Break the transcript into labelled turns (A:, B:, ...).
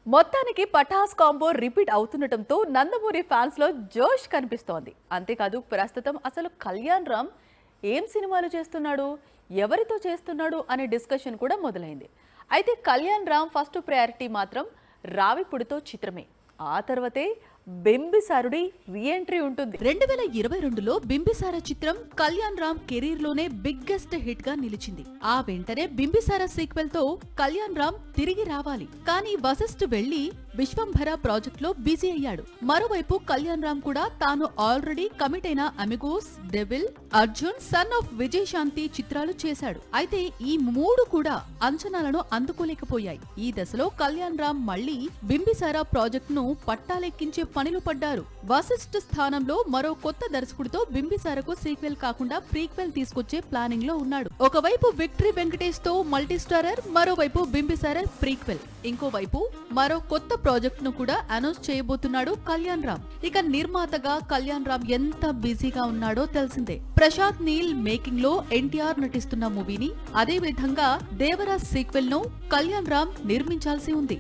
A: మొత్తానికి Pataas combo repeat అవుతుండటంతో Nandamuri fans లో జోష్ కనిపిస్తోంది. అంతేకాదు ప్రస్తుతం అసలు కళ్యాణ్ రామ్ ఏం సినిమాలు చేస్తున్నాడు, ఎవరితో చేస్తున్నాడు అనే డిస్కషన్ కూడా మొదలైంది. అయితే కళ్యాణ్ రామ్ ఫస్ట్ ప్రయారిటీ మాత్రం రావిపుడితో చిత్రమే. ఆ తర్వాతే బింబిసారుడి రీఎంట్రీ ఉంటుంది.
B: 2022లో బింబిసార చిత్రం కళ్యాణ్ రామ్ కెరీర్ లోనే బిగ్గెస్ట్ హిట్ గా నిలిచింది. ఆ వెంటనే బింబిసార సీక్వెల్ తో కళ్యాణ్ రామ్ తిరిగి రావాలి. కానీ వశిష్ఠ్ వెళ్లి విశ్వంభర ప్రాజెక్ట్ లో బిజీ అయ్యాడు. మరోవైపు కళ్యాణ్ రామ్ కూడా తాను ఆల్రెడీ కమిట్ అయిన Amigos, devil, Arjun, son of Vijayashanti చిత్రాలు చేశాడు. అయితే ఈ మూడు కూడా అంచనాలను అందుకోలేకపోయాయి. ఈ దశలో కళ్యాణ్ రామ్ మళ్లీ బింబిసార ప్రాజెక్ట్ ను పట్టాలెక్కించే పనిలో పడ్డారు. వశిష్ఠ్ స్థానంలో మరో కొత్త దర్శకుడితో బింబిసారకు సీక్వెల్ కాకుండా ప్రీక్వెల్ తీసుకొచ్చే ప్లానింగ్ లో ఉన్నాడు. ఒకవైపు విక్టరీ వెంకటేష్ తో మల్టీస్టారర్, మరోవైపు బింబిసార ప్రీక్వెల్, ఇంకోవైపు మరో కొత్త ప్రాజెక్ట్ ను కూడా అనౌన్స్ చేయబోతున్నాడు కళ్యాణ్ రామ్. ఇక నిర్మాతగా కళ్యాణ్ రామ్ ఎంత బిజీగా ఉన్నాడో తెలిసిందే. ప్రశాంత్ నీల్ మేకింగ్ లో ఎన్టీఆర్ నటిస్తున్న మూవీని, అదే విధంగా దేవరాజ్ సీక్వెల్ ను కళ్యాణ్ రామ్ నిర్మించాల్సి ఉంది.